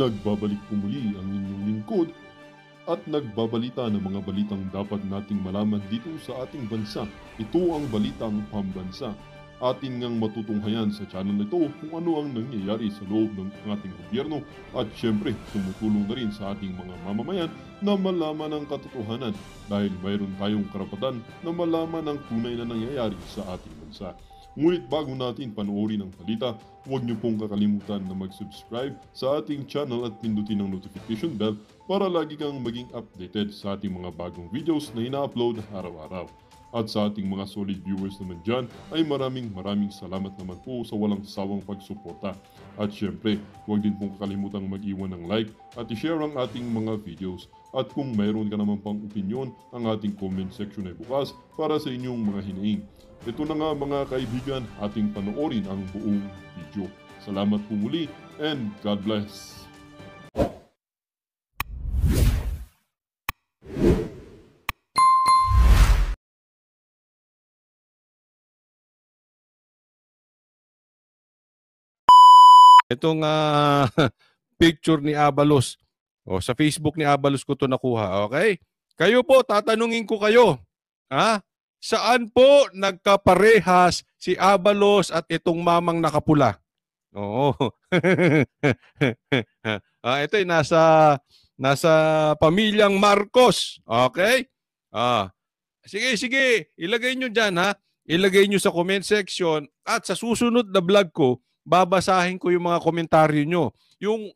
Nagbabalik po muli ang inyong lingkod at nagbabalita ng mga balitang dapat nating malaman dito sa ating bansa. Ito ang Balitang Pambansa. Atin ngang matutunghayan sa channel na ito kung ano ang nangyayari sa loob ng ating gobyerno at syempre tumutulong na rin sa ating mga mamamayan na malaman ang katotohanan dahil mayroon tayong karapatan na malaman ang tunay na nangyayari sa ating bansa. Ngunit bago natin panoorin ang balita, huwag niyo pong kakalimutan na mag-subscribe sa ating channel at pindutin ang notification bell para lagi kang maging updated sa ating mga bagong videos na ina-upload araw-araw. At sa ating mga solid viewers naman dyan ay maraming salamat naman po sa walang sawang pagsuporta. At syempre, huwag din pong kakalimutan mag-iwan ng like at i-share ang ating mga videos. At kung mayroon ka naman pang opinion, ang ating comment section ay bukas para sa inyong mga hinaing. Ito na nga mga kaibigan, ating panoorin ang buong video. Salamat po muli and God bless! Itong picture ni Abalos. O, sa Facebook ni Abalos ko to nakuha. Okay? Kayo po, tatanungin ko kayo. Ha? Saan po nagkaparehas si Abalos at itong mamang nakapula? Oo. Ito ay nasa pamilyang Marcos. Okay? Sige. Ilagay nyo dyan, ha? Ilagay nyo sa comment section at sa susunod na vlog ko, babasahin ko yung mga komentaryo nyo. Yung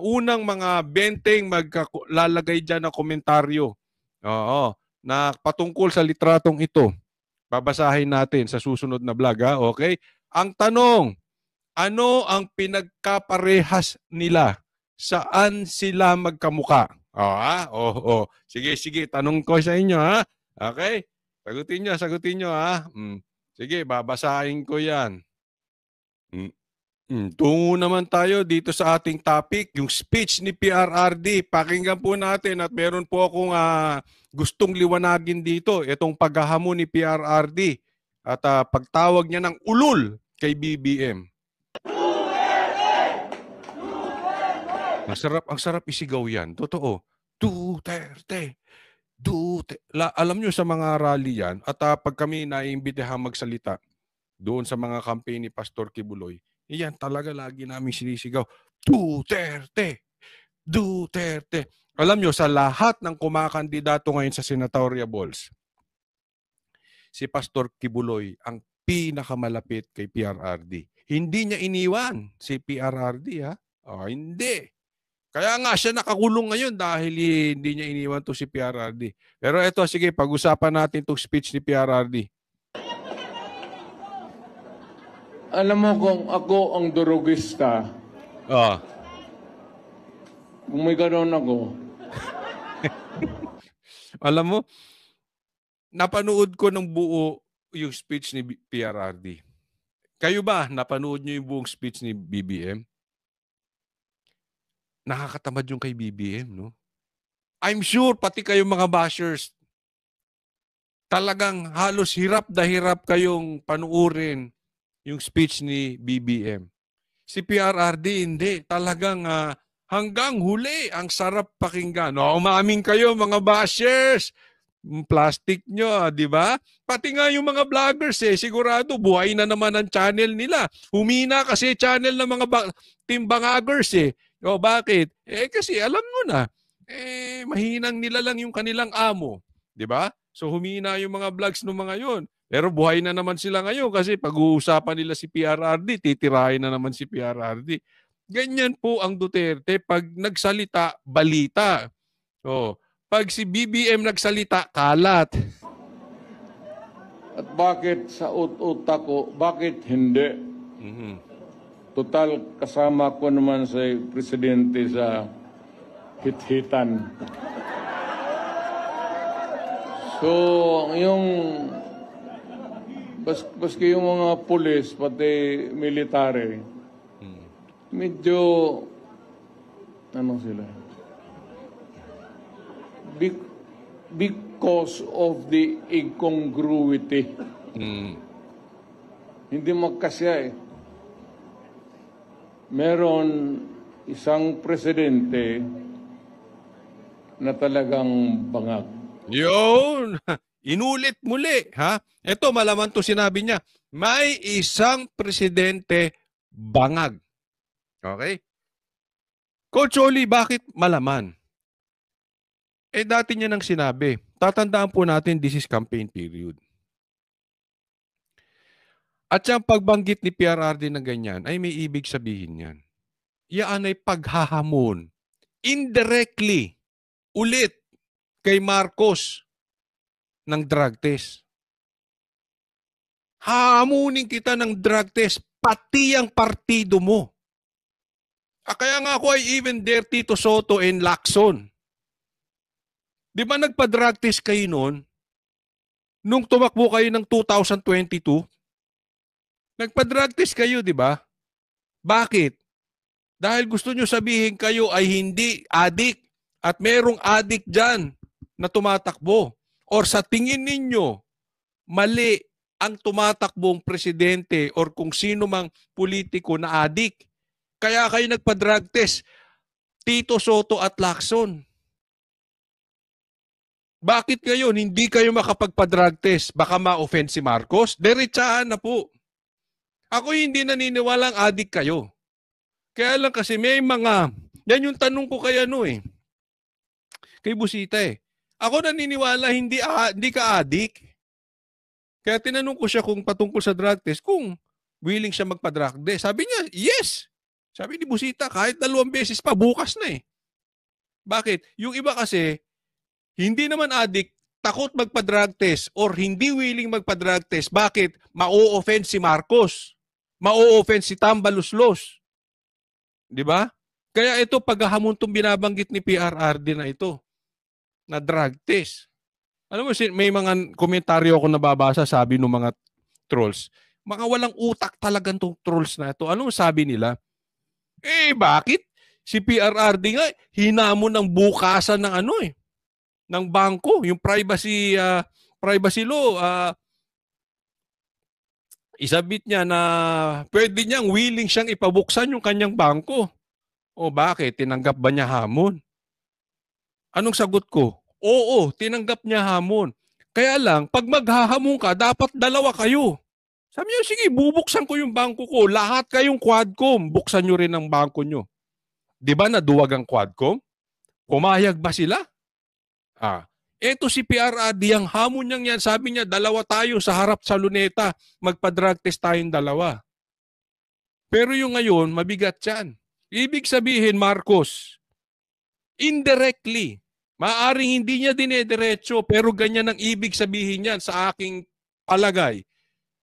unang mga 20 maglalagay dyan ng komentaryo. Oo. Na patungkol sa litratong ito. Babasahin natin sa susunod na vlog, ha? Okay? Ang tanong, ano ang pinagkaparehas nila? Saan sila magkamuka? Sige. Tanong ko sa inyo, ha? Okay? Sagutin nyo, ha? Sige, babasahin ko yan. Tungo naman tayo dito sa ating topic, yung speech ni PRRD. Pakinggan po natin at meron po akong gustong liwanagin dito, itong paghahamon ni PRRD at pagtawag niya ng ulol kay BBM. Ang sarap isigaw yan. Totoo. Duterte. Alam nyo sa mga rally yan, at pag kami naiimbitehang magsalita doon sa mga campaign ni Pastor Kibuloy, iyan talaga lagi namin sinisigaw, Duterte! Alam nyo, sa lahat ng kumakandidato ngayon sa senatorial balls, si Pastor Kibuloy ang pinakamalapit kay PRRD. Hindi niya iniwan si PRRD, ha? Hindi. Kaya nga siya nakakulong ngayon dahil hindi niya iniwan to si PRRD. Pero eto, sige, pag-usapan natin itong speech ni PRRD. Alam mo kung ako ang durugista, kung may gano'n ako. Alam mo, napanood ko ng buo yung speech ni PRRD. Kayo ba, napanood nyo yung buong speech ni BBM? Nakakatamad yung kay BBM, no? I'm sure, pati kayong mga bashers, talagang halos hirap na hirap kayong panuurin yung speech ni BBM. Si PRRD, hindi. Talagang hanggang huli, ang sarap pakinggan. Umamin kayo, mga bashers. Plastic nyo, di ba? Pati nga yung mga vloggers, sigurado, buhay na naman ang channel nila. Humina kasi channel ng mga team bangagers, bakit? Kasi alam mo na, mahinang nila lang yung kanilang amo. Di ba? So humina yung mga vlogs ng mga yon. Pero buhay na naman sila ngayon kasi pag-uusapan nila si PRRD, titirahin na naman si PRRD. Ganyan po ang Duterte. Pag nagsalita, balita. Pag si BBM nagsalita, kalat. At bakit sa utak ko, bakit hindi? Total, kasama ko naman sa presidente sa hit-hitan. So, yung baski yung mga pulis, pati military, medyo, sila? Because of the incongruity. Hindi magkasya Meron isang presidente na talagang bangag. Yun! Inulit muli, ha? Ito, malaman to sinabi niya. May isang presidente bangag. Okay? Coach Oli, bakit malaman? Dati niya nang sinabi. Tatandaan po natin, this is campaign period. At yung pagbanggit ni PRRD na ganyan, ay may ibig sabihin yan. Yan ay paghahamon. Indirectly, ulit, kay Marcos ng drug test. Hahamunin kita ng drug test, pati ang partido mo. Kaya nga ako ay even there, Tito Soto and Lacson. Di ba nagpa-drug test kayo noon? Nung tumakbo kayo ng 2022? Nagpa-drug test kayo, di ba? Bakit? Dahil gusto nyo sabihin kayo ay hindi adik at merong adik dyan na tumatakbo. Or sa tingin ninyo, mali ang tumatakbong presidente or kung sino mang politiko na adik. Kaya kayo nagpa-drug test, Tito Soto at Lacson. Bakit ngayon hindi kayo makapagpa-drug test? Baka ma-offend si Marcos? Diretsahan na po. Ako hindi naniniwalang adik kayo. Kaya lang kasi may mga, yan yung tanong ko kay kay Busita Ako naniniwala hindi ka adik. Kaya tinanong ko siya kung patungkol sa drug test, kung willing siya magpa-drug test. Sabi niya, yes. Sabi ni Busita, kahit 2 beses pa, bukas na Bakit? Yung iba kasi, hindi naman adik, takot magpa-drug test or hindi willing magpa-drug test. Bakit? Ma-o-offend si Marcos. Ma-o-offend si Tambaluslos. Di ba? Kaya ito, paghahamon itong binabanggit ni PRRD na ito, na drug test. Alam mo, may mga komentaryo ako nababasa, sabi ng mga trolls, mga walang utak talagang itong trolls na ito. Anong sabi nila? Bakit? Si PRRD nga, hinamon ng bukasan ng ng bangko, yung privacy law, isabit niya na pwede niyang willing siyang ipabuksan yung kanyang bangko. O bakit? Tinanggap ba niya hamon? Anong sagot ko? Oo, tinanggap niya hamon. Kaya lang, pag maghahamon ka, dapat 2 kayo. Sabi niyo, sige, bubuksan ko yung bangko ko. Lahat kayong Quadcom, buksan nyo rin ang bangko nyo. Di ba naduwag ang Quadcom? Pumayag ba sila? Eto si PRRD, ang hamon niyang yan, sabi niya, 2 tayo sa harap sa luneta, magpa-drug test tayong 2. Pero yung ngayon, mabigat yan. Ibig sabihin, Marcos, indirectly, maaring hindi niya dinediretso, pero ganyan ang ibig sabihin niyan sa aking palagay.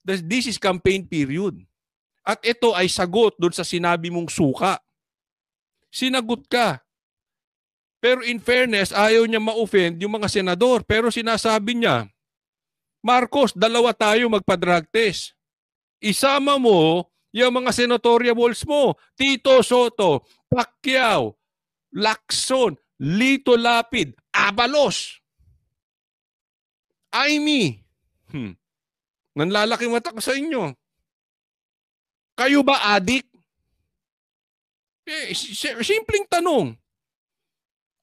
This is campaign period. At ito ay sagot doon sa sinabi mong suka. Sinagot ka. Pero in fairness, ayaw niya ma-offend yung mga senador. Pero sinasabi niya, Marcos, 2 tayo magpa-drug test. Isama mo yung mga senatoriables mo. Tito Soto, Pacquiao, Lacson, Lito Lapid, Abalos, Aimee. Nanlalaki mata ko sa inyo. Kayo ba adik? Simpleng tanong.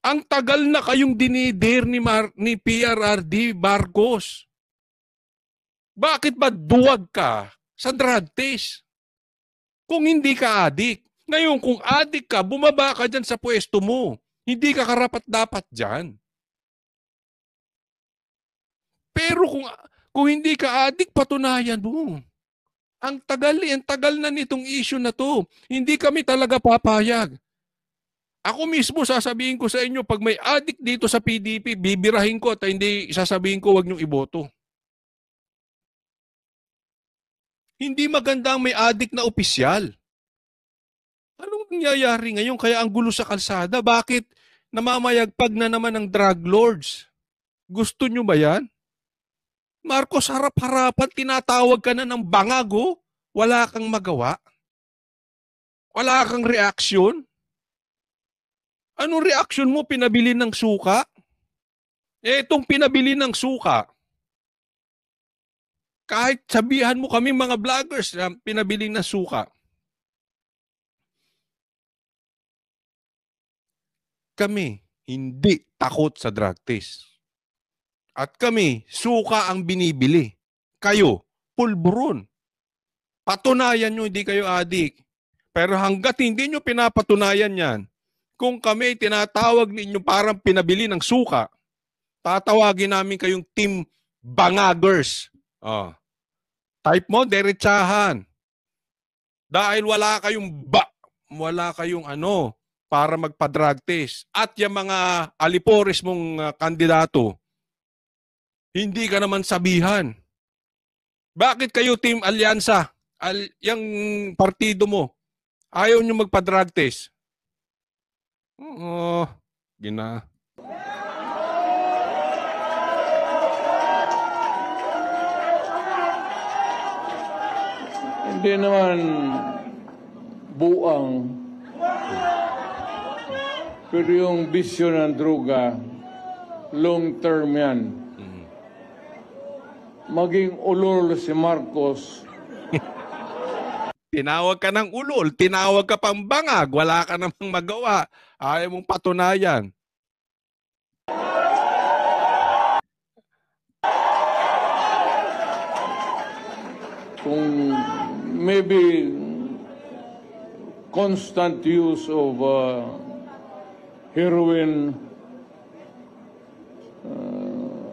Ang tagal na kayong dinidir ni PRRD Marcos. Bakit ba duwag ka sa drug test? Kung hindi ka adik. Ngayon, kung adik ka, bumaba ka dyan sa pwesto mo. Hindi ka karapat-dapat dyan. Pero kung hindi ka adik, patunayan mo. Ang tagal na nitong issue na to. Hindi kami talaga papayag. Ako mismo sasabihin ko sa inyo, pag may adik dito sa PDP, bibirahin ko at hindi sasabihin ko wag niyong iboto. Hindi maganda ang may adik na opisyal. Anong nangyayari ngayon? Kaya ang gulo sa kalsada. Bakit namamayagpag na naman ng drug lords? Gusto nyo ba yan? Marcos, harap-harapan, tinatawag ka na ng bangago. Wala kang magawa. Wala kang reaksyon. Anong reaksyon mo? Pinabili ng suka? Itong pinabili ng suka, kahit sabihan mo kami mga vloggers na pinabili ng suka, kami hindi takot sa drug test. At kami, suka ang binibili. Kayo, pulburon. Patunayan nyo hindi kayo adik. Pero hanggat hindi nyo pinapatunayan yan, kung kami tinatawag ninyo parang pinabili ng suka, tatawagin namin kayong team bangagers. Oh. Type mo, derechahan. Dahil wala kayong para magpa-drug test. At yung mga alipores mong kandidato, hindi ka naman sabihan. Bakit kayo team alyansa? Yung partido mo, ayaw nyo magpa-drug test? Oo, gina. Hindi naman buang. Pero yung bisyo ng droga, long term yan. Maging ulol si Marcos. Tinawag ka ng ulol, tinawag ka pang bangag, wala ka namang magawa. Ayaw mong patunayan. Kung maybe constant use of heroin,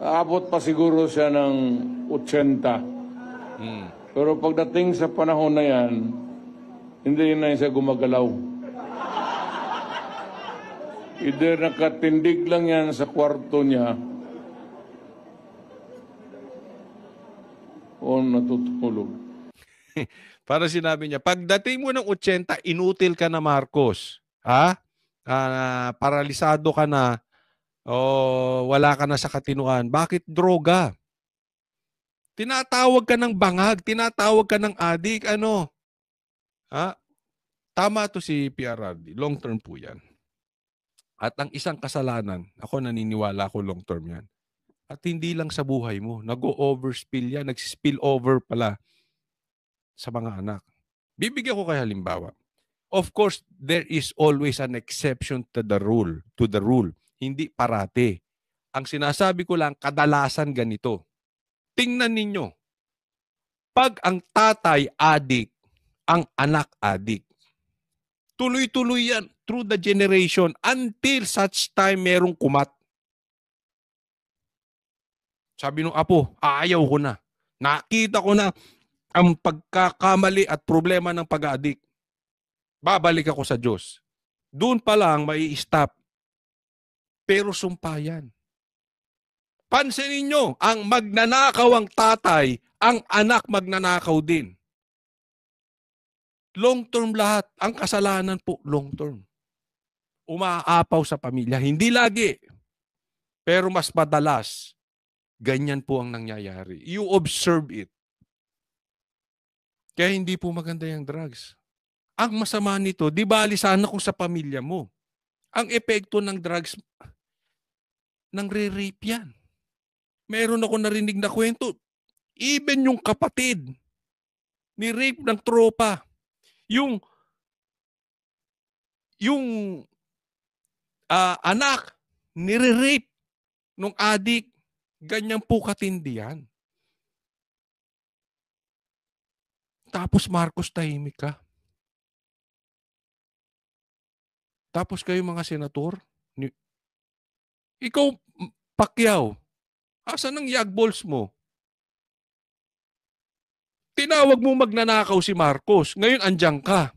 abot pa siguro siya ng 80. Pero pagdating sa panahon na yan, hindi na siya gumagalaw. Either nakatindig lang yan sa kwarto niya o natutulog. Para sinabi niya, pagdating mo ng 80, inutil ka na, Marcos. Ha? Paralisado ka na o wala ka na sa katinuan. Bakit droga? Tinatawag ka ng bangag, tinatawag ka ng adik, ano? Ha? Tama to si PRRD. Long term po yan. At ang isang kasalanan, ako naniniwala ko long term yan. At hindi lang sa buhay mo. Nag-overspill yan. Nag-spill over pala sa mga anak. Bibigyan ko kayo halimbawa. Of course, there is always an exception to the rule. Hindi parate. Ang sinasabi ko lang, kadalasan ganito. Tingnan ninyo. Pag ang tatay adik, ang anak adik, tuloy-tuloy yan through the generation until such time merong kumat. Sabi nung apo, ayaw ko na. Nakita ko na ang pagkakamali at problema ng pag-aadik. Babalik ako sa Diyos. Doon pa lang mai-stop. Pero sumpa yan. Pansinin nyo, ang magnanakaw ang tatay, ang anak magnanakaw din. Long term lahat. Ang kasalanan po, long term. Umaapaw sa pamilya. Hindi lagi. Pero mas madalas, ganyan po ang nangyayari. You observe it. Kaya hindi po maganda yung drugs. Ang masama nito, di bali sana kung sa pamilya mo. Ang epekto ng drugs, nang re-rape yan. Meron ako narinig na kwento. Even yung kapatid, ni-rape ng tropa. Yung anak, nire-rape ng adik. Ganyan po katindi yan. Tapos Marcos, tahimik ka. Tapos kayo mga senator, ikaw, Pacquiao, asan ang yagballs mo? Tinawag mo magnanakaw si Marcos, ngayon andyan ka.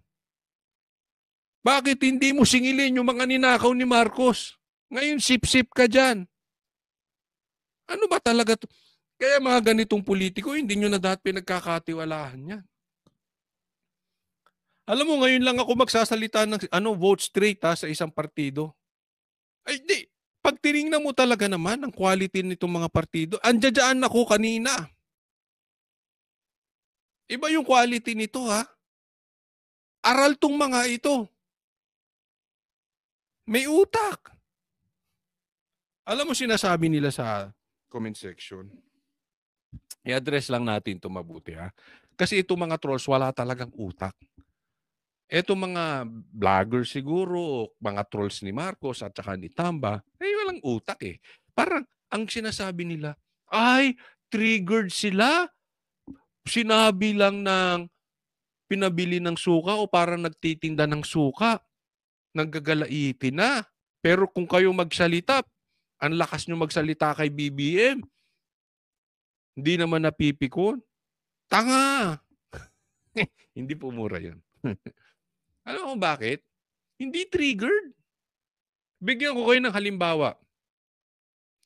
Bakit hindi mo singilin yung mga ninakaw ni Marcos? Ngayon sip-sip ka dyan. Ano ba talaga to? Kaya mga ganitong politiko, hindi nyo na dapat pinagkakatiwalaan yan. Alam mo, ngayon lang ako magsasalita ng vote straight sa isang partido. Ay, di. Pag tinignan mo talaga naman ang quality nitong mga partido, andyan ako kanina. Iba yung quality nito, ha? Aral tong mga ito. May utak. Alam mo, sinasabi nila sa comment section, i-address lang natin ito mabuti, ha? Kasi itong mga trolls, wala talagang utak. Eto mga vlogger siguro, mga trolls ni Marcos at saka ni Tamba, walang utak eh. Parang ang sinasabi nila, ay, triggered sila. Sinabi lang ng pinabili ng suka o parang nagtitinda ng suka. Naggagalaitin na. Pero kung kayo magsalita, ang lakas nyo magsalita kay BBM, hindi naman napipikon. Tanga! Hindi po mura yun. Alam mo bakit? Hindi triggered. Bigyan ko kayo ng halimbawa.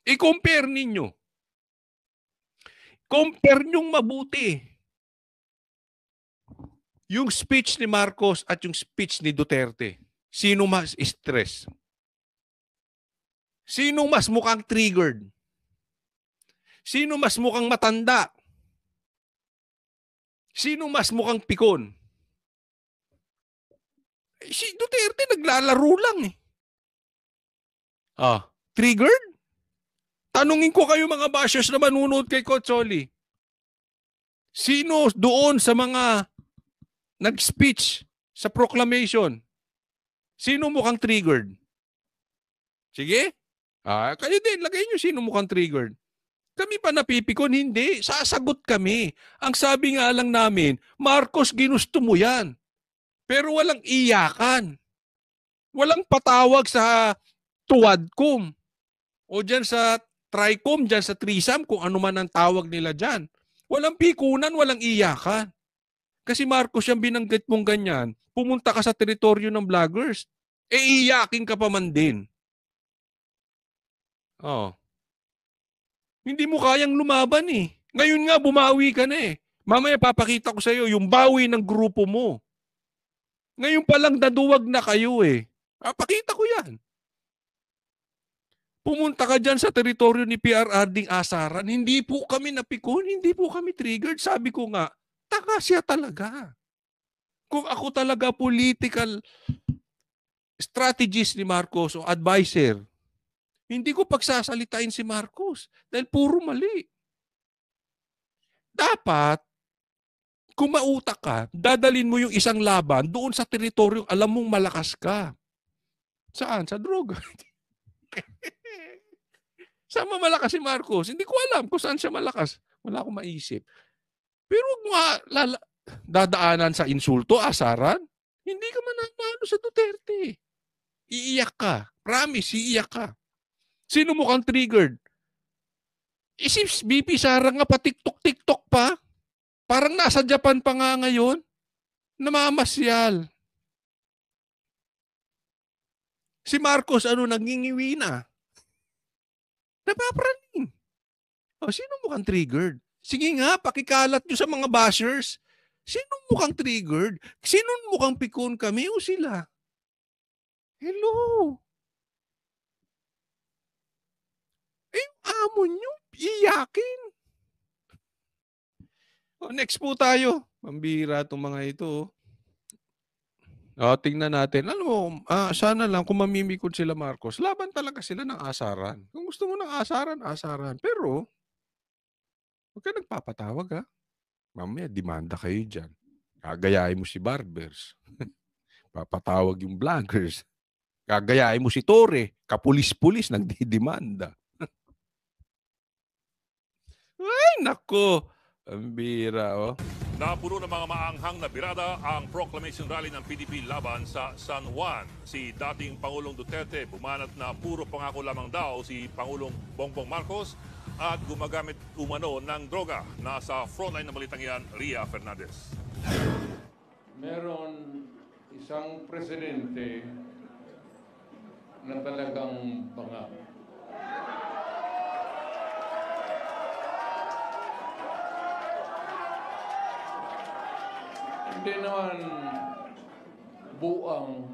I-compare ninyo. Compare nyong mabuti yung speech ni Marcos at yung speech ni Duterte. Sino mas stress? Sino mas mukhang triggered? Sino mas mukhang matanda? Sino mas mukhang pikon? Si Duterte naglalaro lang eh. Triggered? Tanungin ko kayo mga bashers na manunood kay Coach Oli. Sino doon sa mga nag-speech sa proclamation? Sino mukhang triggered? Sige? Kayo din, lagay nyo sino mukhang triggered. Kami pa napipikon, hindi. Sasagot kami. Ang sabi nga lang namin, Marcos, ginusto mo yan. Pero walang iyakan. Walang patawag sa tuwadcom. O dyan sa tricom, dyan sa threesome, kung ano man ang tawag nila dyan. Walang pikunan, walang iyakan. Kasi Marcos, yung binanggit mong ganyan, pumunta ka sa teritoryo ng vloggers, iyakin ka pa man din. Hindi mo kayang lumaban eh. Ngayon nga, bumawi ka na eh. Mamaya papakita ko sa iyo yung bawi ng grupo mo. Ngayon pa lang daduwag na kayo eh. Papakita ko yan. Pumunta ka dyan sa teritoryo ni PRRD asaran, hindi po kami napikon, hindi po kami triggered. Sabi ko nga, taka siya talaga. Kung ako talaga political strategist ni Marcos o advisor, hindi ko pagsasalitain si Marcos dahil puro mali. Dapat, kung mautak ka, dadalin mo yung isang laban doon sa teritoryo alam mong malakas ka. Saan? Sa droga. Saan malakas si Marcos? Hindi ko alam kung saan siya malakas. Wala akong maisip. Pero dadaanan sa insulto, asaran, hindi ka mananalo sa Duterte. Iiyak ka. Promise, iiyak ka. Sino mukhang triggered? Si BP Sara nga pa TikTok pa. Parang nasa Japan pa nga ngayon. Namamasyal. Si Marcos, nangingiwi na. Napapraning. Sino mukhang triggered? Sige nga, pakikalat nyo sa mga bashers. Sino mukhang triggered? Sino mukhang pikon kami o sila? Hello? Yung amo nyo, iyakin. Next po tayo. Pambira itong mga ito. Tingnan natin. Alam mo, sana lang kung mamimikod sila Marcos, laban talaga sila ng asaran. Kung gusto mo ng asaran, asaran. Pero, huwag ka nagpapatawag ha. Mamaya, demanda kayo dyan. Gagayain mo si Barbers. Papatawag yung vloggers. Gagayain mo si Torre. Kapulis-pulis, nagdidemanda. Ay, nako. Ang bira, Napuno ng mga maanghang na birada ang proclamation rally ng PDP laban sa San Juan. Si dating Pangulong Duterte bumanat na puro pangako lamang daw si Pangulong Bongbong Marcos at gumagamit umano ng droga. Nasa frontline ng balitang yan, Ria Fernandez. Meron isang presidente na talagang banga. Hindi naman buang,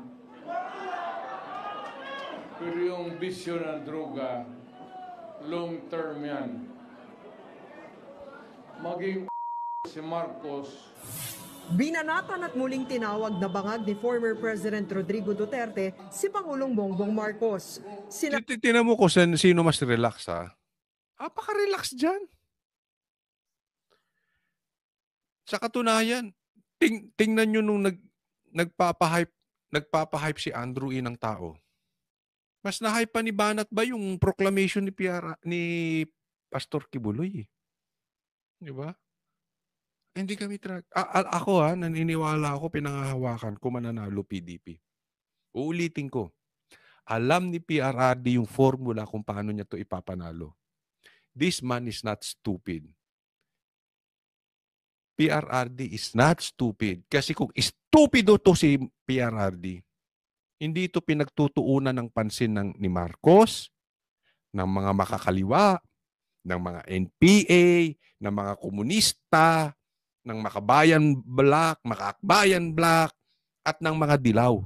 pero yung bisyo ng droga, long term yan. Maging si Marcos. Binanatan at muling tinawag na bangag ni former President Rodrigo Duterte si Pangulong Bongbong Marcos. Tinan mo ko sino mas relax ha. Apaka-relax dyan. Sa katunayan, tingnan nyo nung nagpapahype si Andrew E. ng tao. Mas na-hype pa ni Banat ba yung proclamation ni Pastor Kibuloy? Di ba? Hindi kami ako naniniwala ako, pinangahawakan ko mananalo PDP. Uulitin ko. Alam ni PRRD yung formula kung paano niya to ipapanalo. This man is not stupid. PRRD is not stupid. Kasi kung stupido to si PRRD, hindi ito pinagtutuunan ng pansin ni Marcos, ng mga makakaliwa, ng mga NPA, ng mga komunista, ng makabayan black, at ng mga dilaw.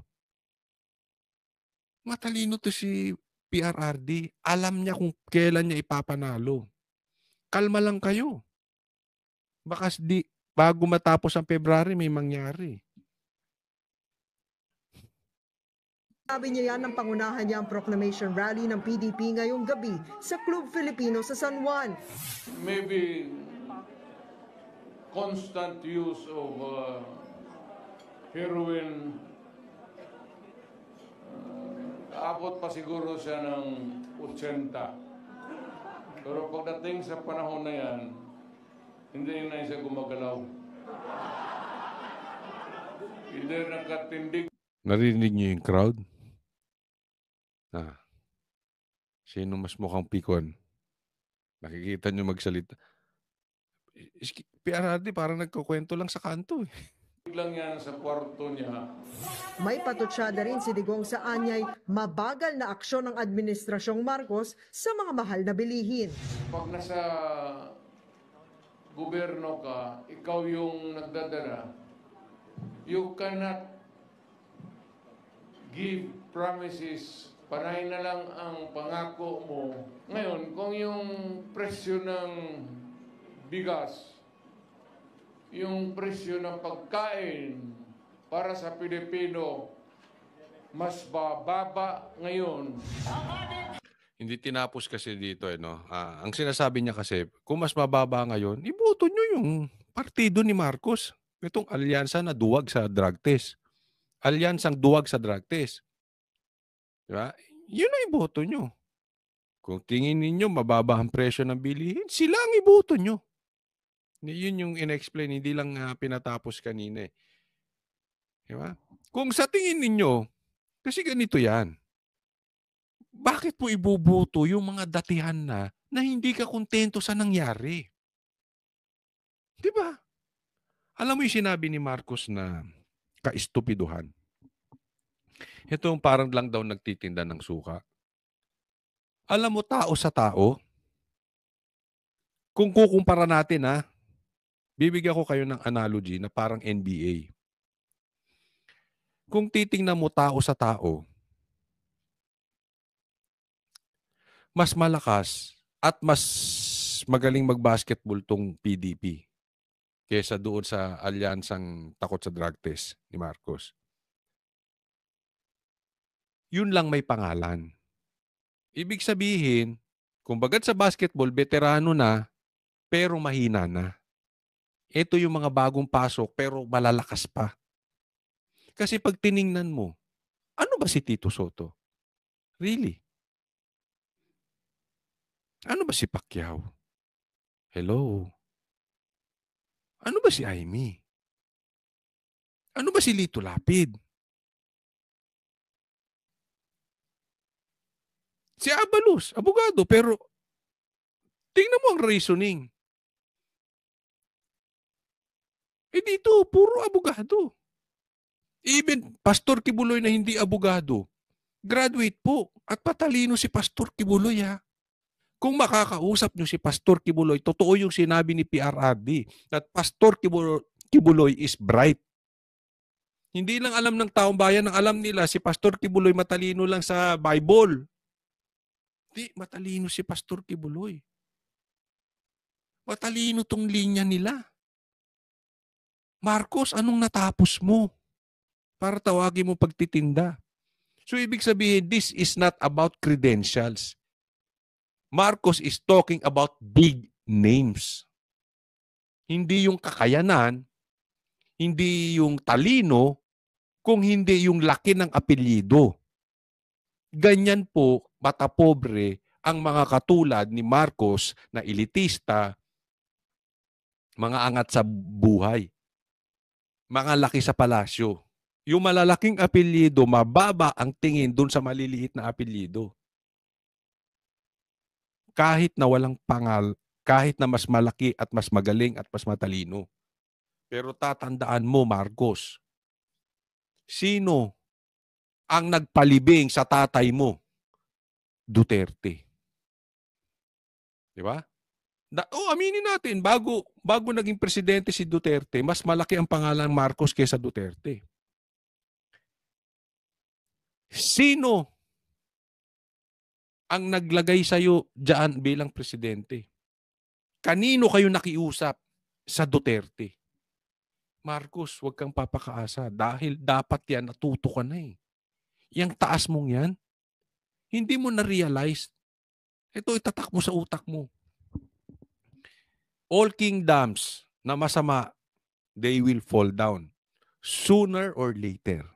Matalino to si PRRD. Alam niya kung kailan niya ipapanalo. Kalma lang kayo. Baka bago matapos ang February, may mangyari. Sabi niya yan ng pangunahan niya ang proclamation rally ng PDP ngayong gabi sa Club Filipino sa San Juan. Maybe constant use of heroin, abot pa siguro siya ng 80. Pero pagdating sa panahon na yan, hindi na siya gumagalaw. Hindi nakatindig. Narinig niyo yung crowd? Sino mas mukhang pikon? Nakikita niyo magsalita. PRRD parang nagkukwento lang sa kanto eh. Lang yan sa kwarto niya. May patutsada rin si Digong sa anyay mabagal na aksyon ng Administrasyong Marcos sa mga mahal na bilihin. Pag nasa gobyerno ka, ikaw yung nagdadala, you cannot give promises. Panay na lang ang pangako mo. Ngayon, kung yung presyo ng bigas, yung presyo ng pagkain para sa Pilipino mas bababa ngayon. Hindi tinapos kasi dito ang sinasabi niya kasi, kung mas mababa ngayon, iboto niyo yung partido ni Marcos. Itong alyansa na duwag sa drug test. Alyansang duwag sa drug test. Diba? Yun ang iboto niyo. Kung tingin ninyo mababa ang presyo ng bilihin, sila ang iboto niyo. Yun yung in-explain, hindi lang pinatapos kanina eh. Diba? Kung sa tingin ninyo, kasi ganito yan, bakit po ibubuto yung mga datihan na hindi ka kontento sa nangyari? Diba? Alam mo yung sinabi ni Marcos na kaistupiduhan? Ito yung parang lang daw nagtitinda ng suka. Alam mo, tao sa tao, kung kukumpara natin bibigyan ko kayo ng analogy na parang NBA. Kung titingnan mo tao sa tao, mas malakas at mas magaling mag-basketball tong PDP kaysa doon sa alyansang takot sa drug test ni Marcos. Yun lang may pangalan. Ibig sabihin, kung bagat sa basketball, veterano na, pero mahina na. Ito yung mga bagong pasok pero malalakas pa. Kasi pag tiningnan mo, ano ba si Tito Soto? Really? Ano ba si Pacquiao? Hello? Ano ba si Aimee? Ano ba si Lito Lapid? Si Abalos, abogado, pero tingnan mo ang reasoning. Dito, puro abogado. Even Pastor Kibuloy na hindi abogado, graduate po at patalino si Pastor Kibuloy Kung makakausap nyo si Pastor Kibuloy, totoo yung sinabi ni PRRD that Pastor Kibuloy is bright. Hindi lang alam ng taong bayan, ang alam nila si Pastor Kibuloy matalino lang sa Bible. Hindi, matalino si Pastor Kibuloy. Matalino tong linya nila. Marcos, anong natapos mo para tawagin mo pagtitinda? So ibig sabihin, this is not about credentials. Marcos is talking about big names. Hindi yung kakayanan, hindi yung talino, kung hindi yung laki ng apelyido. Ganyan po, matapobre ang mga katulad ni Marcos na elitista, mga angat sa buhay, mga laki sa palasyo. Yung malalaking apelyido, mababa ang tingin dun sa maliliit na apelyido. Kahit na walang pangal, kahit na mas malaki at mas magaling at mas matalino. Pero tatandaan mo, Marcos, sino ang nagpalibing sa tatay mo? Duterte. Di ba? Aminin natin, bago naging presidente si Duterte, mas malaki ang pangalan Marcos kaysa Duterte. Sino ang naglagay sa'yo dyan bilang presidente? Kanino kayo nakiusap? Sa Duterte. Marcos, huwag kang papakaasa dahil dapat yan, natuto ka na eh. Yang taas mong yan, hindi mo na-realize. Ito, itatak mo sa utak mo. All kingdoms na masama, they will fall down. Sooner or later.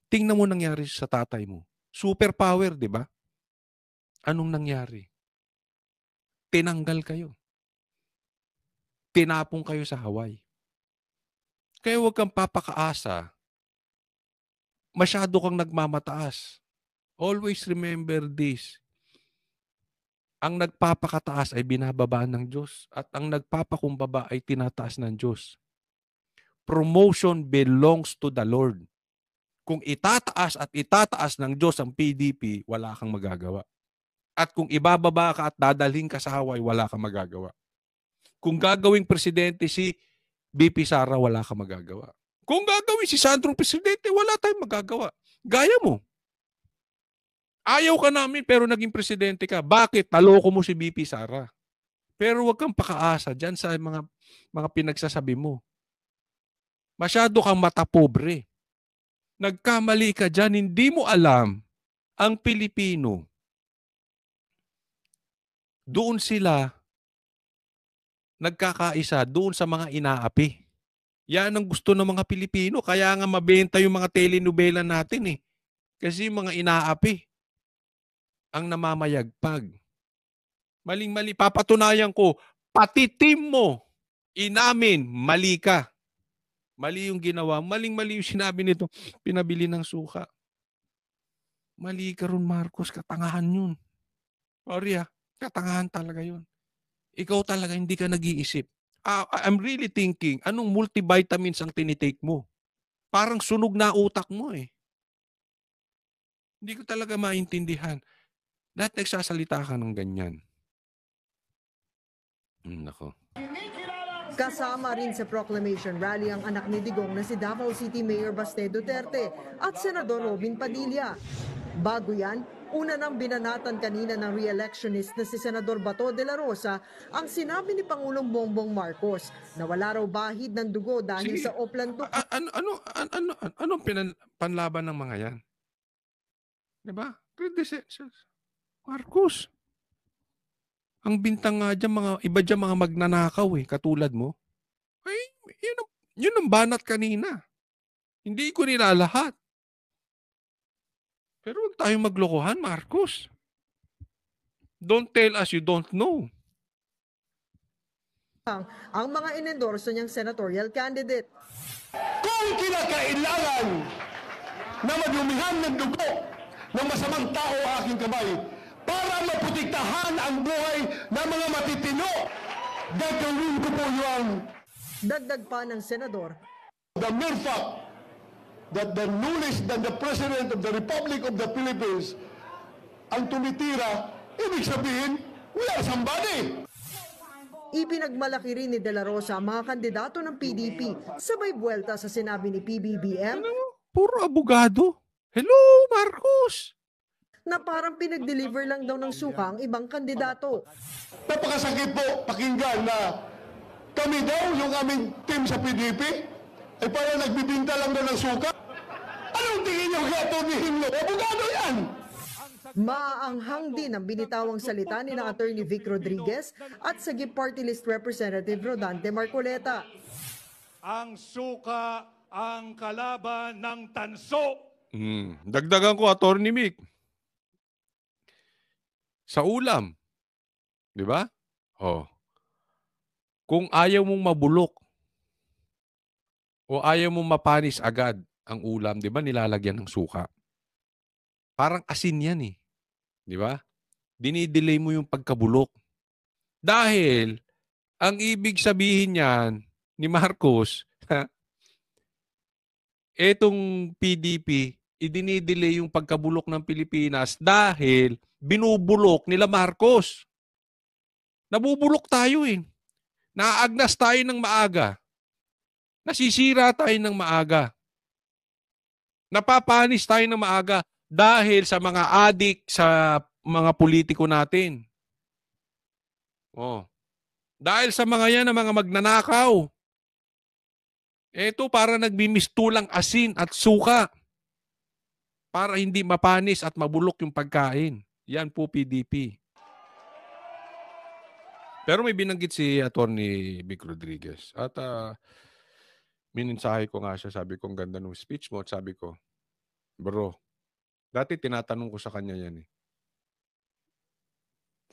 Tingnan mo nangyari sa tatay mo. Superpower, di ba? Anong nangyari? Tinanggal kayo. Tinapong kayo sa Hawaii. Kaya huwag kang papakaasa. Masyado kang nagmamataas. Always remember this. Ang nagpapakataas ay binababaan ng Diyos at ang nagpapakumbaba ay tinataas ng Diyos. Promotion belongs to the Lord. Kung itataas at itataas ng Diyos ang PDP, wala kang magagawa. At kung ibababa ka at dadalhin ka sa Hawaii, wala kang magagawa. Kung gagawing presidente si BP Sara, wala kang magagawa. Kung gagawin si Sandro presidente, wala tayong magagawa. Gaya mo. Ayaw ka namin pero naging presidente ka. Bakit? Taloko mo si BP Sara. Pero huwag kang pakaasa dyan sa mga pinagsasabi mo. Masyado kang matapobre. Nagkamali ka dyan, hindi mo alam ang Pilipino. Doon sila nagkakaisa, doon sa mga inaapi. Yan ang gusto ng mga Pilipino. Kaya nga mabenta yung mga telenovela natin eh. Kasi yung mga inaapi ang namamayagpag. Maling-mali. Papatunayan ko, pati team mo, inamin, mali ka. Mali yung ginawa. Maling-mali yung sinabi nito, pinabili ng suka. Mali ka ron, Marcos. Katangahan yun. Sorry katangahan talaga yun. Ikaw talaga hindi ka nag-iisip. I'm really thinking, anong multivitamins ang tinitake mo? Parang sunog na utak mo eh. Hindi ko talaga maintindihan. Dahil nagsasalita ka ng ganyan. Nako. Kasama rin sa proclamation rally ang anak ni Digong na si Davao City Mayor Baste Duterte at Senador Robin Padilla. Bago yan, una nang binanatan kanina ng re-electionist na si Senador Bato de la Rosa ang sinabi ni Pangulong Bongbong Marcos na wala raw bahid ng dugo dahil sa Oplan 2. Anong panlaban ng mga yan? Diba? Predecessors. Marcos. Ang bintang nga dyan, iba dyan mga magnanakaw katulad mo. Ay, yun ang banat kanina. Hindi ko nilalahat. Pero huwag tayong maglokohan, Marcos. Don't tell us you don't know. Ang mga inendorso niyang senatorial candidate. Kung kinakailangan na madumihan ng dugo ng masamang tao ang aking kamay, para maprotektahan ang buhay ng mga matitino, gagawin ko po yun. Dagdag pa ng senador, The mere fact that the knowledge that the President of the Republic of the Philippines ang tumitira, ibig sabihin, wala somebody. Ipinagmalaki rin ni De La Rosa ang mga kandidato ng PDP, sabay buwelta sa sinabi ni PBBM. Puro abogado. Hello, Marcos! Na parang pinag-deliver lang daw ng suka ang ibang kandidato. Napakasakit po pakinggan na kami daw, yung aming team sa PDP, ay parang nagbibinta lang daw ng suka. Anong tingin nyo kaya ito ni Himlo? Abogado yan! Maaanghang din ang binitawang salita ni na Attorney Vic Rodriguez at Sagip Party List Representative Rodante Marcoleta. Ang suka ang kalaban ng tanso. Dagdagan ko, Attorney Mick. Sa ulam. Di ba? Oh. Kung ayaw mong mabulok o ayaw mong mapanis agad ang ulam, di ba, nilalagyan ng suka. Parang asin yan eh. Di ba? Dinidelay mo yung pagkabulok. Dahil, ang ibig sabihin niyan ni Marcos, etong PDP, idinidelay yung pagkabulok ng Pilipinas dahil binubulok nila Marcos. Nabubulok tayo eh. Naagnas tayo ng maaga. Nasisira tayo ng maaga. Napapanis tayo ng maaga dahil sa mga adik sa mga politiko natin. Oh. Dahil sa mga yan na mga magnanakaw. Ito para nagbimistulang asin at suka. Para hindi mapanis at mabulok yung pagkain. Yan po PDP. Pero may binanggit si Attorney Vic Rodriguez. At mininsahe ko nga siya. Sabi ko, ang ganda ng speech mo. At sabi ko, bro, dati tinatanong ko sa kanya yan eh.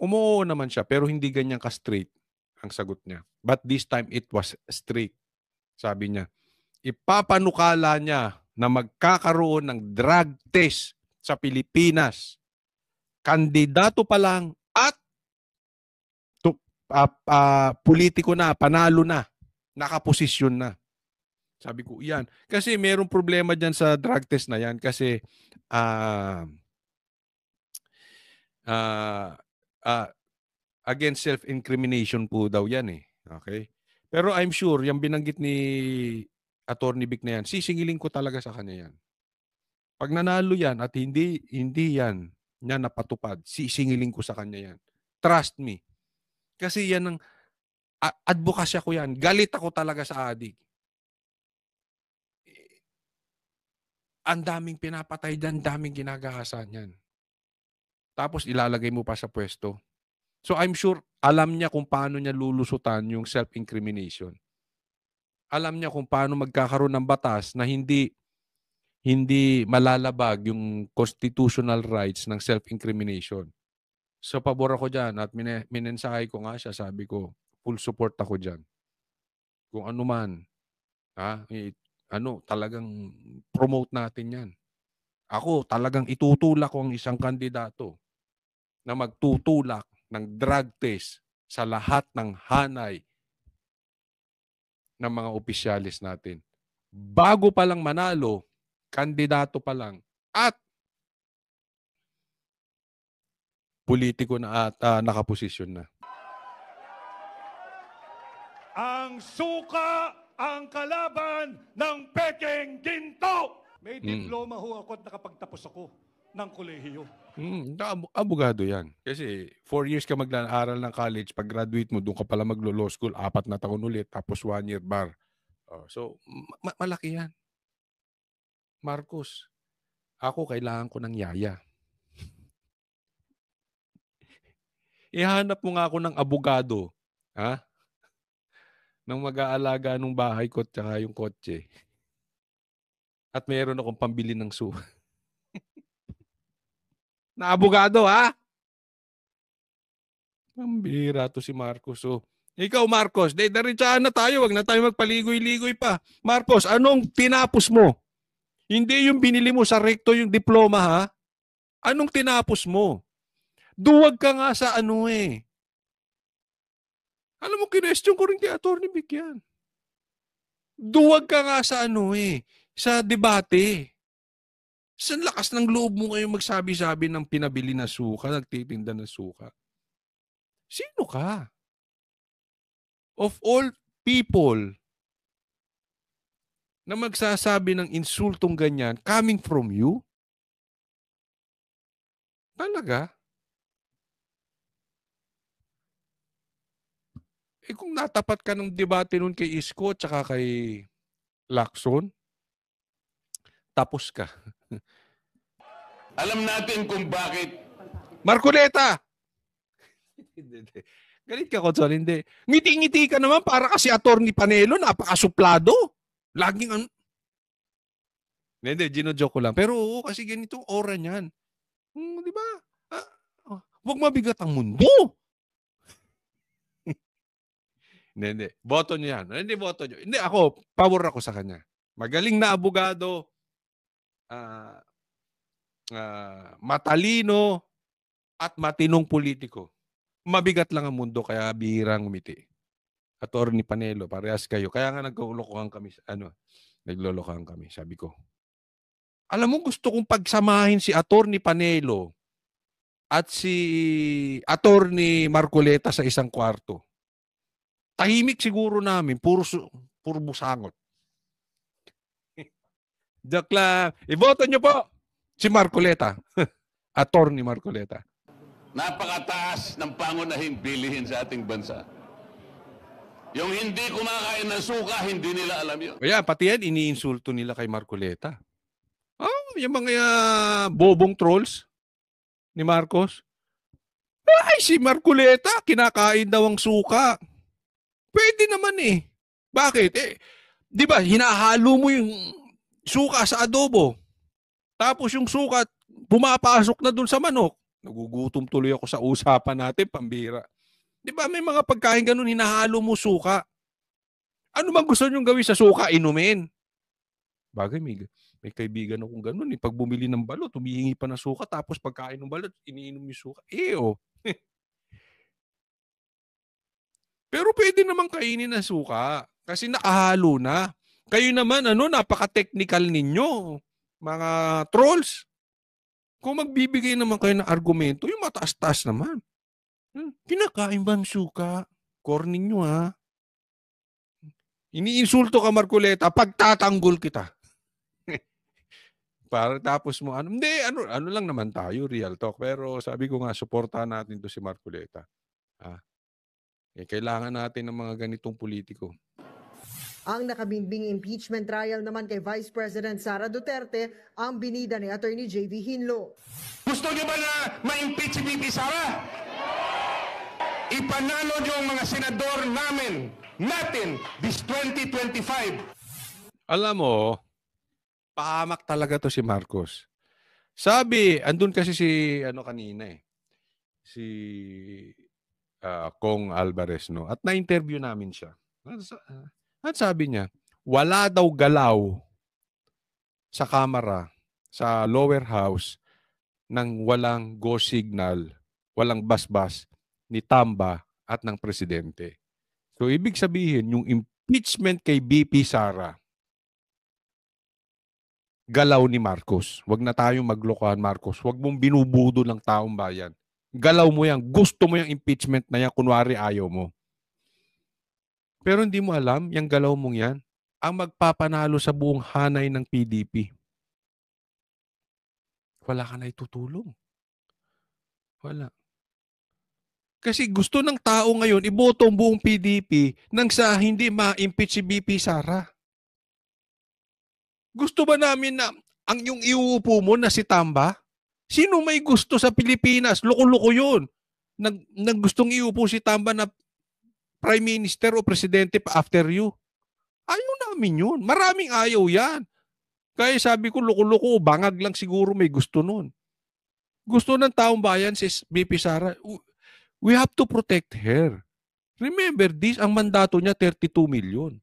Umuo naman siya, pero hindi ganyan ka-straight ang sagot niya. But this time, it was straight. Sabi niya, ipapanukala niya na magkakaroon ng drug test sa Pilipinas. Kandidato pa lang at politiko na, panalo na, nakaposisyon na. Sabi ko, yan. Kasi mayroong problema dyan sa drug test na yan kasi against self-incrimination po daw yan eh. Okay? Pero I'm sure, yung binanggit ni Attorney Vic na yan, sisingilin ko talaga sa kanya yan. Pag nanalo yan at hindi yan niya napatupad, sisingilin ko sa kanya yan. Trust me. Kasi yan ang advokasya ko yan. Galit ako talaga sa adik. Ang daming pinapatay dyan, daming ginagahasan yan. Tapos ilalagay mo pa sa pwesto. So I'm sure alam niya kung paano niya lulusutan yung self-incrimination. Alam niya kung paano magkakaroon ng batas na hindi malalabag yung constitutional rights ng self-incrimination. So pabor ako dyan at minensahe ko nga siya, sabi ko, full support ako dyan. Kung ano man, talagang promote natin yan. Ako talagang itutulak ko ang isang kandidato na magtutulak ng drug test sa lahat ng hanay ng mga opisyalis natin. Bago pa lang manalo, kandidato pa lang, at politiko na at nakaposisyon na. Ang suka ang kalaban ng pekeng ginto. May diploma ho ako at nakapagtapos ako ng kolehiyo. Abogado yan. Kasi 4 years ka mag-aaral ng college, pag graduate mo, doon ka pala mag-law school, 4 na taon ulit, tapos 1 year bar. So, malaki yan. Marcos, ako kailangan ko ng yaya. Ihanap mo nga ako ng abogado, nang mag-aalaga ng bahay ko at saka yung kotse. At mayroon akong pambili ng na abogado, Pambira to si Marcos. So, ikaw, Marcos, diretsahan na tayo. Wag na tayo magpaligoy-ligoy pa. Marcos, anong tinapos mo? Hindi yung binili mo sa recto yung diploma, Anong tinapos mo? Duwag ka nga sa Alam mo, kinestyon ko rin kay Attorney Vic yan. Duwag ka nga sa sa debate. Sa lakas ng loob mo ngayon magsabi-sabi ng pinabili na suka, nagtitinda ng suka. Sino ka? Of all people na magsasabi ng insultong ganyan coming from you? Talaga? Kung natapat ka ng debate nun kay Isko at saka kay Lacson, tapos ka. Alam natin kung bakit. Marcoleta! Galit ka, Kotson, hindi. Ngiti-ngiti ka naman para kasi Attorney Panelo, napakasuplado. Laging Hindi, gino-joke ko lang. Pero oo, kasi ganitong aura niyan. Di ba? Huwag mabigat ang mundo. Hindi. Boto niyo yan. Hindi, boto niyo. Hindi, ako, pabor ako sa kanya. Magaling na abogado, matalino, at matinong politiko. Mabigat lang ang mundo, kaya bihirang umiti. Attorney Panelo, parehas kayo. Kaya nga naglolokohan kami. Naglolokohan kami, sabi ko. Alam mo, gusto kong pagsamahin si Attorney Panelo at si Attorney Marcoleta sa isang kwarto. Tahimik siguro namin, puro busangot. Joke lang. Iboto nyo po si Marcoleta. Attorney Marcoleta. Napakataas ng pangunahing bilihin sa ating bansa. Yung hindi kumakain ng suka, hindi nila alam yun. Kaya pati yan, iniinsulto nila kay Marcoleta. Yung mga bobong trolls ni Marcos. Ay, si Marcoleta, kinakain daw ang suka. Pwede naman eh. Bakit? Di ba, hinahalo mo yung suka sa adobo. Tapos yung suka, pumapasok na dun sa manok. Nagugutom tuloy ako sa usapan natin, pambira. Di ba, may mga pagkain ganun, hinahalo mo suka. Ano bang gusto nyong gawin sa suka? Inumin. Bagay, may kaibigan akong ganun. Pag bumili ng balot, humihingi pa ng suka, tapos pagkain ng balot, iniinom yung suka. Pero pwede naman kainin ng suka kasi nakahalo na. Kayo naman, napaka-technical ninyo, mga trolls. Kung magbibigay naman kayo ng argumento, yung mataas-taas naman. Kinakain ba ang suka? Corny nyo, ha? Iniinsulto ka, Marcoleta, pagtatanggol kita. Para tapos mo, hindi, ano lang naman tayo, real talk. Pero sabi ko nga, suportahan natin to si Marcoleta. Kailangan natin ng mga ganitong politiko. Ang nakabimbing impeachment trial naman kay Vice President Sara Duterte ang binida ni Attorney J.V. Hinlo. Gusto niyo ba na ma-impeach si VP Sara? Ipanalo niyo ang mga senador natin this 2025. Alam mo, pahamak talaga to si Marcos. Sabi, andun kasi si kanina si Kong Alvarez, no? At na-interview namin siya. At sabi niya, wala daw galaw sa kamera, sa lower house, nang walang go signal, walang basbas ni Tamba at ng presidente. So, ibig sabihin, yung impeachment kay BP Sara, galaw ni Marcos. Huwag na tayong maglokohan, Marcos. Huwag mong binubudo ng taong bayan. Galaw mo yan. Gusto mo yung impeachment na yan. Kunwari ayaw mo. Pero hindi mo alam, yung galaw mong yan, ang magpapanalo sa buong hanay ng PDP. Wala ka na itutulong. Wala. Kasi gusto ng tao ngayon, iboto ang buong PDP nang sa hindi ma-impeach si BP Sara. Gusto ba namin na ang yung iuupo mo na si Tamba? Sino may gusto sa Pilipinas? Loko-loko yun. Gustong iupo si Tamba na Prime Minister o Presidente pa after you. Ayaw namin yun. Maraming ayaw yan. Kaya sabi ko, loko-loko, bangag lang siguro may gusto nun. Gusto ng taong bayan si BP Sara. We have to protect her. Remember this, ang mandato niya 32 million.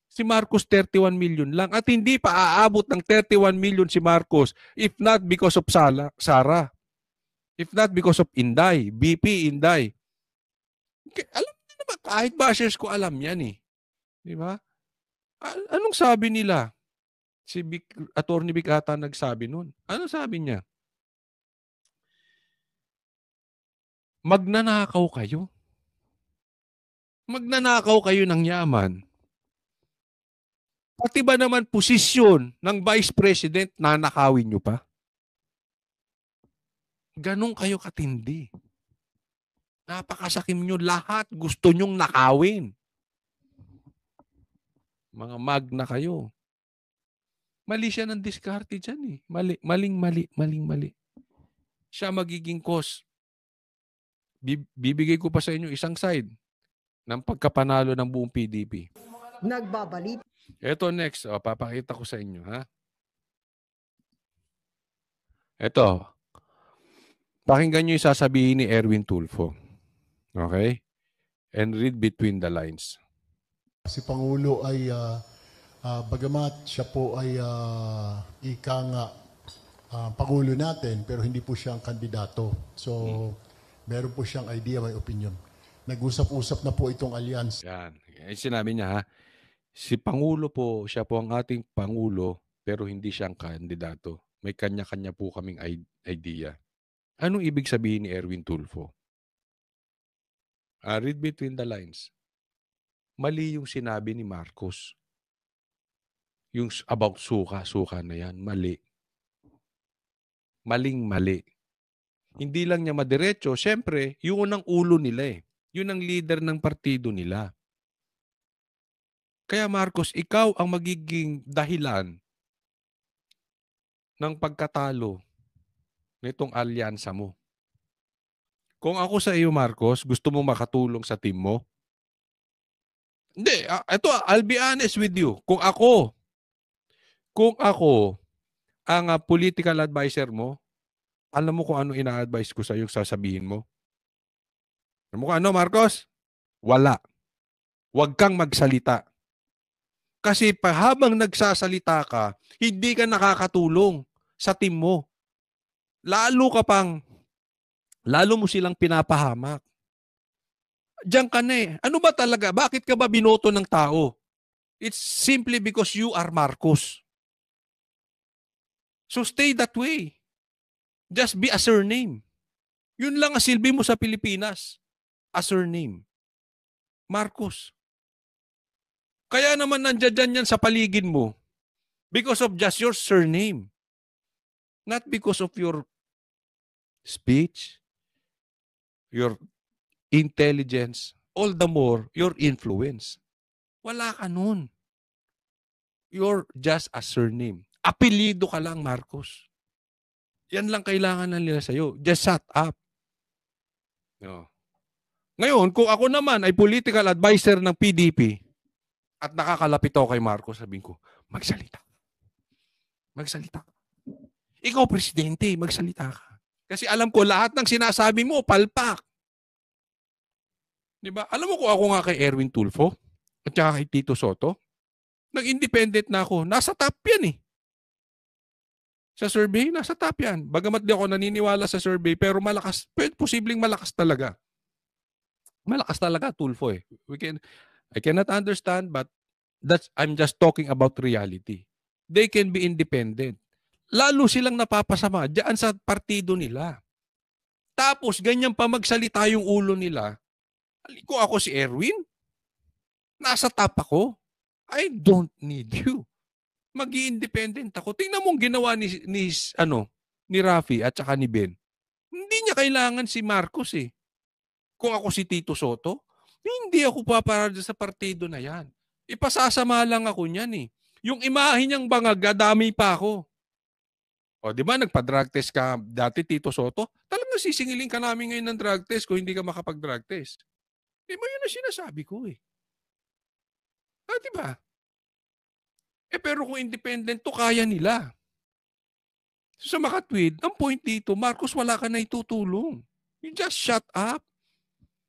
Si Marcos 31 million lang. At hindi pa aabot ng 31 million si Marcos if not because of Sara. If not because of Inday, BP Inday. Alam mo naman, kahit bashers ko alam yan eh. Di ba? Anong sabi nila? Si Attorney Vic ata nagsabi nun. Ano sabi niya? Magnanakaw kayo. Magnanakaw kayo ng yaman. Pati ba naman posisyon ng Vice President nanakawin nyo pa? Ganon kayo katindi. Napakasakim nyo lahat. Gusto nyong nakawin. Mga magna kayo. Mali siya ng diskarte dyan eh. Maling-mali. Siya magiging cause. Bibigay ko pa sa inyo isang side ng pagkapanalo ng buong PDP. Nagbabalit. Ito next, papakita ko sa inyo, ha? Ito, pakinggan nyo yung sasabihin ni Erwin Tulfo. Okay? And read between the lines. Si Pangulo ay, bagamat siya po ay ika nga Pangulo natin, pero hindi po siya ang kandidato. So, meron po siyang idea, may opinion. Nag-usap-usap na po itong alliance. Yan. Sinabi niya, ha? Si Pangulo po, siya po ang ating Pangulo, pero hindi siya ang kandidato. May kanya-kanya po kaming idea. Anong ibig sabihin ni Erwin Tulfo? Read between the lines. Mali yung sinabi ni Marcos. Yung about suka na yan, mali. Maling-mali. Hindi lang niya madiretso, syempre, yung unang ulo nila eh. Yun ang leader ng partido nila. Kaya Marcos, ikaw ang magiging dahilan ng pagkatalo nitong alyansa mo. Kung ako sa iyo, Marcos, gusto mo makatulong sa team mo? Hindi. Ito, I'll be honest with you. Kung ako ang political advisor mo, alam mo kung ano ina-advise ko sa iyo, sasabihin mo? Alam mo kung ano, Marcos? Wala. Huwag kang magsalita. Kasi habang nagsasalita ka, hindi ka nakakatulong sa team mo. Lalo mo silang pinapahamak. Diyan ka na eh. Ano ba talaga? Bakit ka ba binoto ng tao? It's simply because you are Marcos. So stay that way. Just be a surname. Yun lang ang silbi mo sa Pilipinas. A surname. Marcos. Kaya naman nandiyan yan sa paligid mo because of just your surname. Not because of your speech, your intelligence, all the more your influence. Wala ka nun. You're just a surname. Apelido ka lang, Marcos. Yan lang kailangan nila sa'yo. Just shut up. No. Ngayon, kung ako naman ay political advisor ng PDP at nakakalapit ako kay Marcos, sabihin ko, magsalita. Magsalita. Ikaw, presidente, magsalita ka. Kasi alam ko, lahat ng sinasabi mo, palpak. Diba? Alam mo kung ako nga kay Erwin Tulfo at saka kay Tito Soto, nag-independent na ako. Nasa top yan eh. Sa survey, nasa top yan. Bagamat di ako naniniwala sa survey, pero malakas, posibleng malakas talaga. Malakas talaga, Tulfo eh. I cannot understand, but I'm just talking about reality. They can be independent. Lalo silang napapasama diyan sa partido nila. Tapos, ganyan pa magsalita yung ulo nila. Kung ako si Erwin, nasa top ako. I don't need you. Mag-i-independent ako. Tingnan mo ang ginawa ni Rafi at saka ni Ben. Hindi niya kailangan si Marcos eh. Kung ako si Tito Soto, hindi ako paparada sa partido na yan. Ipasasama lang ako niyan eh. Yung imahe niyang bangag, dami pa ako. O, di ba, nagpa-drug test ka dati, Tito Soto? Talagang sisingilin ka namin ngayon ng drug test kung hindi ka makapag-drug test. Di ba yun ang sinasabi ko eh? Di ba? Pero kung independent to, kaya nila. So, sa makatwid, ang point dito, Marcos, wala ka na itutulong. You just shut up.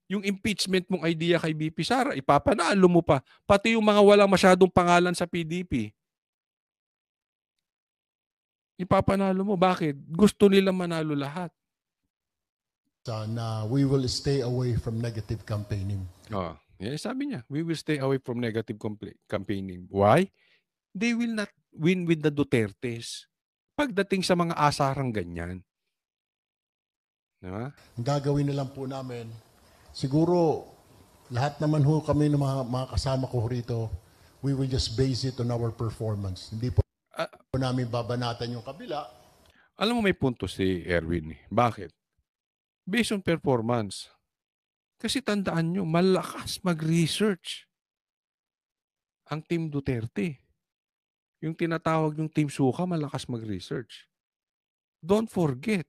Yung impeachment mong idea kay BP Sara, ipapanalo mo pa. Pati yung mga walang masyadong pangalan sa PDP. Ipapanalo mo. Bakit? Gusto nila manalo lahat. Na we will stay away from negative campaigning. Sabi niya, we will stay away from negative campaigning. Why? They will not win with the Dutertes pagdating sa mga asarang ganyan. Diba? Ang gagawin na lang po namin, siguro lahat naman ho kami ng mga kasama ko rito, we will just base it on our performance. Hindi po namin babanatan yung kabila. Alam mo, may punto si Erwin. Bakit? Based on performance. Kasi tandaan nyo, malakas mag-research ang Team Duterte. Yung tinatawag yung Team Suka, malakas mag-research. Don't forget,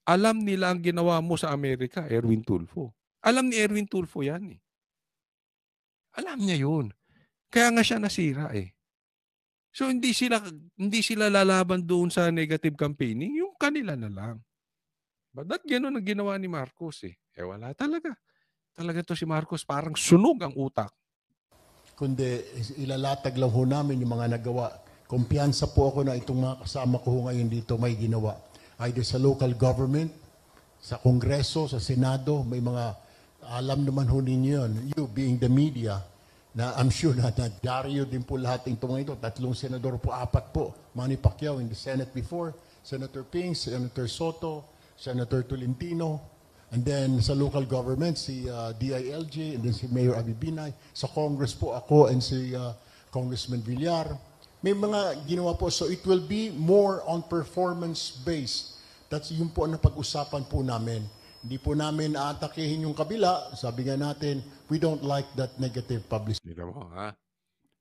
alam nila ang ginawa mo sa Amerika, Erwin Tulfo. Alam ni Erwin Tulfo yan eh. Alam niya yun. Kaya nga siya nasira eh. So hindi sila lalaban doon sa negative campaigning. Yung kanila na lang. But that gano'n ang ginawa ni Marcos eh. Wala talaga. Talaga to si Marcos, parang sunog ang utak. Kundi ilalatag lang ho namin yung mga nagawa. Kumpiyansa po ako na itong mga kasama ko ho ngayon dito may ginawa. Either sa local government, sa Kongreso, sa Senado, may mga alam naman ho ninyo yun. You being the media, na I'm sure na Dario din po lahat ng mga ito. 3 senador po, 4 po. Manny Pacquiao in the Senate before, Senator Ping, Senator Soto, Senator Tolentino, and then sa local government, si DILG, and then si Mayor Abibinay. Sa Congress po ako and si Congressman Villar. May mga ginawa po. So it will be more on performance-based. That's yun po ang napag-usapan po namin. Hindi po namin aatakihin yung kabila. Sabi nga natin, we don't like that negative publicity. Hindi mo, ha?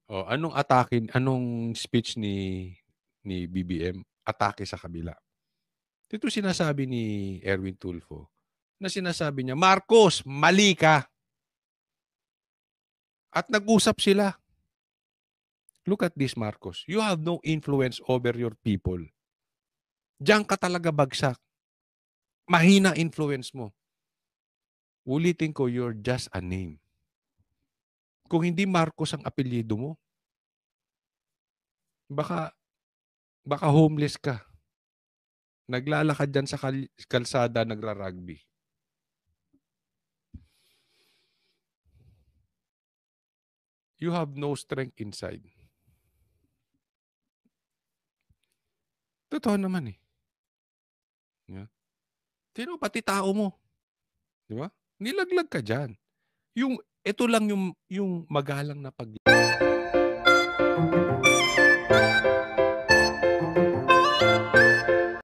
O, anong speech ni BBM? Atake sa kabila. Ito sinasabi ni Erwin Tulfo na sinasabi niya, Marcos, mali ka. At nag-usap sila. Look at this, Marcos. You have no influence over your people. Diyan ka talaga bagsak. Mahina influence mo. Ulitin ko, you're just a name. Kung hindi Marcos ang apelyido mo, baka homeless ka. Naglalakad dyan sa kalsada, nagra-rugby. You have no strength inside. Totoo naman eh. Yeah. Tino, pati tao mo. Di ba? Nilaglag ka dyan. Ito lang yung magalang na pag